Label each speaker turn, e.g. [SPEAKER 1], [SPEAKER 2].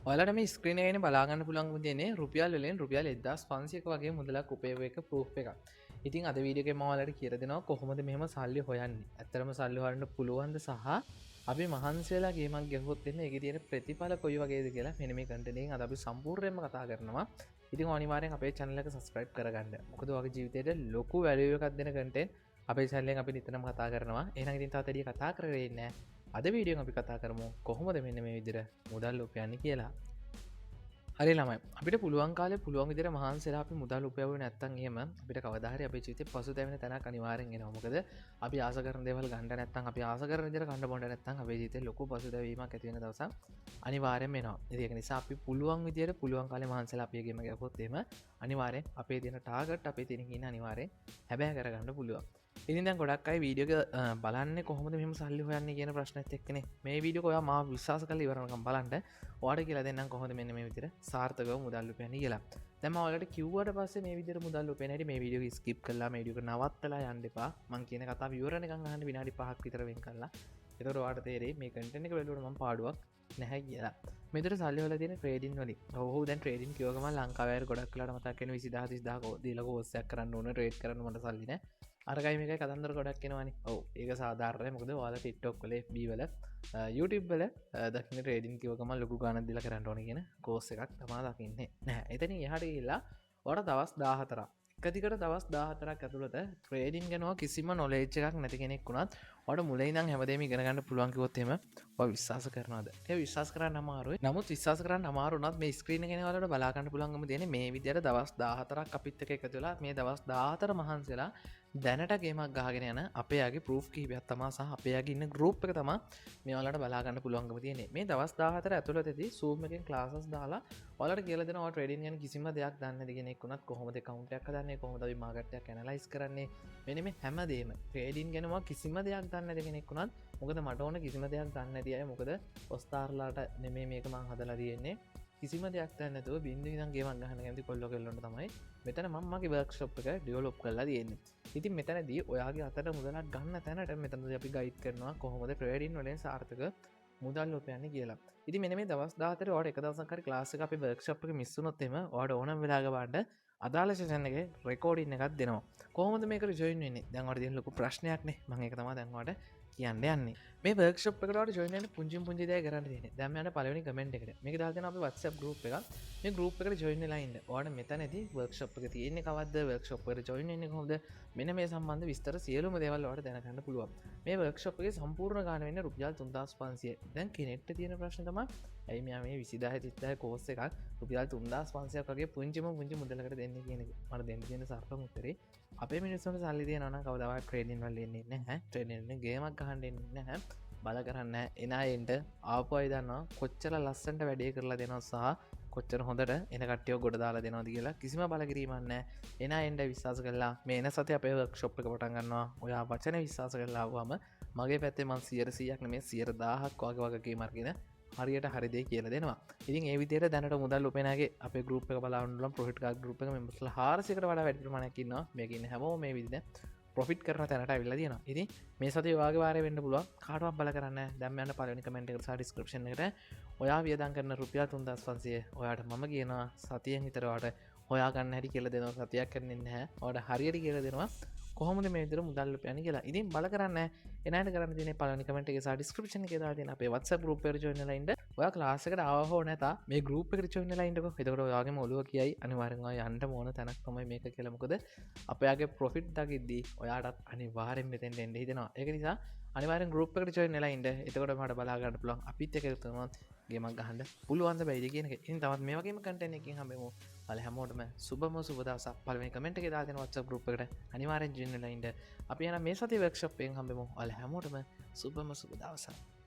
[SPEAKER 1] ඔයාලට මේ ස්ක්‍රීන් එකේ බලා ගන්න පුළුවන් තියෙන්නේ රුපියල් වලින් රුපියල් 1500ක වගේ මුදලක් උපයව එක ප්‍රූෆ් එකක්. ඉතින් අද වීඩියෝ එකේ මම ඔයාලට කියලා දෙනවා කොහොමද මෙහෙම සල්ලි හොයන්නේ. ඇත්තටම සල්ලි හොයන්න පුළුවන්ද සහ අපි මහන්සි වෙලා ගේමක් ගැහුවොත් එන්නේ ඒකේ තියෙන ප්‍රතිඵල කොයි වගේද කියලා මෙන්න මේ කන්ටෙන්ට් එකෙන් අද අපි සම්පූර්ණයෙන්ම කතා කරනවා. ඉතින් අනිවාර්යෙන් අපේ channel එක subscribe කරගන්න. මොකද ඔයාගේ ජීවිතේට ලොකු value එකක් දෙන content අපේ channel එකෙන් අපි නිතරම කතා කරනවා. එහෙනම් ඉතින් තවත් වැඩි කතා කරගෙන ඉන්නේ නැහැ. අද වීඩියෝෙන් අපි කතා කරමු කොහොමද මෙන්න මේ විදිහට මුදල් උපයන්නේ කියලා. හරි ළමයි අපිට පුළුවන් කාලේ පුළුවන් විදිහට මහන්සිලා අපි මුදල් උපයවුවේ නැත්නම් එහෙම අපිට කවදා හරි අපේ ජීවිතේ පසුතැවෙන තැනක් අනිවාර්යෙන් එනවා. මොකද අපි ආස කරන දේවල් ගන්න නැත්නම් අපි ආස කරන විදිහට ගන්න බොන්න නැත්නම් අපේ ජීවිතේ ලොකු පසුතැවීමක් ඇති වෙන දවසක් අනිවාර්යෙන්ම එනවා. ඉතින් ඒක නිසා අපි පුළුවන් විදිහට පුළුවන් කාලේ මහන්සිලා අපි ගේම ගැහුවොත් එහෙම අනිවාර්යෙන් අපේ තියෙන ටාගට් අපේ තියෙන ඉන්න අනිවාර්යෙන් හැබෑ කරගන්න පුළුවන්. ඉතින් දැන් ගොඩක් අය වීඩියෝ එක බලන්නේ කොහොමද මෙහෙම සල්ලි හොයන්නේ කියන ප්‍රශ්නෙත් එක්කනේ. මේ වීඩියෝ එක ඔයා මාව විශ්වාස කරලා ඉවරනකම් බලන්න. ඔයාලට කියලා දෙන්නම් කොහොමද මෙන්න මේ විදිහට සාර්ථකව මුදල් උපයන්නේ කියලා. දැන් මම ඔයාලට කිව්වට පස්සේ මේ විදිහට මුදල් උපයන හැටි මේ වීඩියෝ එක ස්කිප් කරලා මේ වීඩියෝ එක නවත්තලා යන්න එපා. මම කියන කතාව විවරණ නිකන් අහන්න විනාඩි 5ක් විතර වෙන් කරලා. ඒතකොට ඔයාලට තේරෙයි මේ කන්ටෙන්ට් එක බලනකොට මම පාඩුවක් නැහැ කියලා. මෙතන සල්ලි වල තියෙන ට්‍රේඩින් වලින්. ඔව් දැන් ට්‍රේඩින් කියව ගමන් ලංකාවේ අය ගොඩක් වෙලාට මතක් වෙන 20000 30000 දීලා කෝස් එකක් කරන්න ඕන ට්‍රේඩ් කරන්න මට සල්ලි නැහැ. අරගයි මේකයි කතන්දර ගොඩක් එනවනේ. ඔව් ඒක සාධාරණයි. මොකද ඔයාලා TikTok වල FB වල YouTube වල දකින්න ට්‍රේඩින් කියව ගමන් ලොකු ගාණක් දීලා කරන්න ඕනේ කියන කෝස් එකක් තමයි දකින්නේ. නැහැ. එතනින් එහාට ගිහිල්ලා ඔයාලා දවස් 14ක් එකදිකට දවස් 14ක් ඇතුළත ට්‍රේඩින් ගැන කිසිම නොලෙජ් එකක් නැති කෙනෙක් වුණත් ඔයාලට මුලින් ඉඳන් හැමදේම ඉගෙන ගන්න පුළුවන් කිව්වොත් එහෙම ඔයා විශ්වාස කරනවද? ඒක විශ්වාස කරන්න අමාරුයි. නමුත් විශ්වාස කරන්න අමාරු වුණත් මේ ස්ක්‍රීන් එක ගැන ඔයාලට බලා ගන්න පුළුවන්කම තියෙන්නේ මේ විදිහට දවස් 14ක් අපිත් එක්ක එකතු වෙලා මේ දවස් 14 මහන්සිලා දැනට ගේමක් ගහගෙන යන අපේ යාගේ ප්‍රූෆ් කිහිපයක් තමයි සහ අපේ යාගේ ඉන්න ගෲප් එක තමයි මේ ඔයාලට බලා ගන්න පුළුවන්කම තියෙන්නේ. මේ දවස් 14 ඇතුළතදී Zoom එකෙන් ක්ලාසස් දාලා ඔයාලට කියලා දෙනවා ඔයා ට්‍රේඩින් ගැන කිසිම දෙයක් දන්නේ නැති කෙනෙක් වුණත් කොහොමද account එකක් හදන්නේ කොහොමද අපි මාකට් එකක් ඇනලයිස් කරන්නේ මෙන්න මේ හැමදේම ට්‍රේඩින් ගැන මොකක් කිසිම දෙයක් දන්නේ නැති කෙනෙක් වුණත් මොකද මට ඕන කිසිම දෙයක් දන්නේ නැති අය මොකද ඔස්තාර්ලාට නෙමෙයි මේක මං හදලා තියෙන්නේ කිසිම දෙයක් දන්නේ නැතුව බින්දුව ඉඳන් ගේමක් ගහන්න කැමති කොල්ලෝ කෙල්ලොන්ට තමයි මෙතන මම මගේ වර්ක්ෂොප් එක ඩෙවලොප් කරලා තියෙන්නේ. ඉතින් මෙතනදී ඔයාගේ අතට මුදලක් ගන්න තැනට මෙතනදී අපි ගයිඩ් කරනවා කොහොමද ට්‍රේඩින් වලින් සාර්ථක මුදල් උපයන්නේ කියලා. ඉතින් මෙන්න මේ දවස් 14 ඔයාලට එක දවසක් හරි ක්ලාස් එක අපේ වර්ක්ෂොප් එක මිස් වුණොත් එimhe ඔයාලට ඕනම වෙලාවක බලන්න අදාළ සෙෂන් එකේ රෙකෝඩින් එකක් දෙනවා. කොහොමද මේකට ජොයින් වෙන්නේ? දැන් ඔයාලට තියෙන ලොකු ප්‍රශ්නයක් නේ. මම ඒක තමයි දැන් ඔයාලට කියන්න යන්නේ. මේ වර්ක්ෂොප් එකට ඔයාලට ජොයින් වෙන්න පුංචි දේ කරන්න තියෙන්නේ. දැන් මම යන පළවෙනි කමෙන්ට් එකට. මේක දාලා තියෙනවා අපේ WhatsApp group එකක්. මේ group එකට ජොයින් වෙලා ඉන්න. ඔයාලට මෙතනදී වර්ක්ෂොප් එක තියෙන්නේ කවද්ද? වර්ක්ෂොප් එකට ජොයින් වෙන්නේ කොහොමද? මෙන්න මේ සම්බන්ධ විස්තර සියලුම දේවල් ඔයාලට දැනගන්න පුළුවන්. මේ වර්ක්ෂොප් එකේ සම්පූර්ණ ගාණ වෙන්නේ රුපියල් 3500. දැන් කෙනෙක්ට තියෙන ප්‍රශ්න තමයි ඇයි මෙයා මේ 20000 30000 කෝස් එකක් රුපියල් 3500ක් වගේ පුංචි මුදලකට දෙන්නේ කියන එක. මට දෙන්න තියෙන සරලම උත්තරේ අපේ මිනිස්සුන්ට සල්ලි තියනවා නම් කවදාවත් ට්‍රේඩින් වල එන්නේ නැහැ. ට්‍රේඩින් වලින් ගේමක් ගහන්න එන්නේ නැහැ. බල කරන්න එන අයෙන්ට ආපු අය දන්නවා කොච්චර ලස්සනට වැඩේ කරලා දෙනවා සහ කොච්චර හොඳට එන කට්ටියව ගොඩ දාලා දෙනවද කියලා කිසිම බලකිරීමක් නැහැ. එන අයෙන්ට විශ්වාස කරලා මේ එන සතිය අපේ වර්ක්ෂොප් එක පටන් ගන්නවා. ඔයා වචන විශ්වාස කරලා ආවම මගේ පැත්තේ මම 100%ක් නෙමෙයි 100,000ක් වගේ වගකීමක් අරගෙන හරියට හරිදේ කියලා දෙනවා. ඉතින් ඒ විදිහට දැනට මුදල් උපයනගේ අපේ ගෲප් එක බලන්න ඕන ප්‍රොෆිට් කාඩ් ගෲප් එක මෙම්බර්ස්ලා 400කට වඩා වැඩි ප්‍රමාණයක් ඉන්නවා. මේකේ ඉන්න හැමෝම මේ විදිහට ප්‍රොෆිට් කරන තැනට ඇවිල්ලා තියෙනවා. ඉතින් මේ සතිය වාගේ වාරේ වෙන්න පුළුවන්. කාටවත් බල කරන්න නැහැ. දැන් මම යන පළවෙනි කමෙන්ට් එකට සහ ඩිස්ක්‍රිප්ෂන් එකට ඔයා වියදම් කරන රුපියල් 3500 ඔයාට මම කියනවා සතියෙන් විතර ඔයාට හොයා ගන්න හැටි කියලා දෙනවා. සතියක් කරන්නේ නැහැ. ඔයාට හරියට කියලා දෙනවා. කොහොමද මේ විදිහට මුදල් උපයන්නේ කියලා. ඉතින් බල කරන්න එනහට කරන්න තියෙන්නේ පළවෙනි කමෙන්ට් එකේ සහ ඩිස්ක්‍රිප්ෂන් එකේ දාලා තියෙන අපේ WhatsApp group එකට join වෙලා ඉන්න. ඔයා ක්ලාස් එකට ආව හෝ නැතා මේ group එකට join වෙලා ඉන්නකෝ. එතකොට ඔයාගේම ඔළුව කියයි අනිවාර්යෙන් ඔයා යන්න ඕන තැනක් තමයි මේක කියලා. මොකද අපයාගේ ප්‍රොෆිට් දකිද්දී ඔයාටත් අනිවාර්යෙන් මෙතෙන්ට එන්න හිතෙනවා. ඒක නිසා අනිවාර්යෙන් group එකට join වෙලා ඉන්න. එතකොට මට බලා ගන්න පුළුවන් අපිත් එක්ක එකතුනොත් ගේමක් ගහන්න පුළුවන් ද බැයිද කියන එක. ඉතින් තවත් මේ වගේම content එකකින් හම්බෙමු. ඔයාලා හැමෝටම සුබම සුබ දවසක්. පළවෙනි කමෙන්ට් එකේ දාලා දෙන WhatsApp group එකට අනිවාර්යෙන් join වෙලා ඉන්න. අපි යන මේ සතියේ workshop එකෙන් හම්බෙමු. ඔයාලා හැමෝටම සුබම සුබ දවසක්.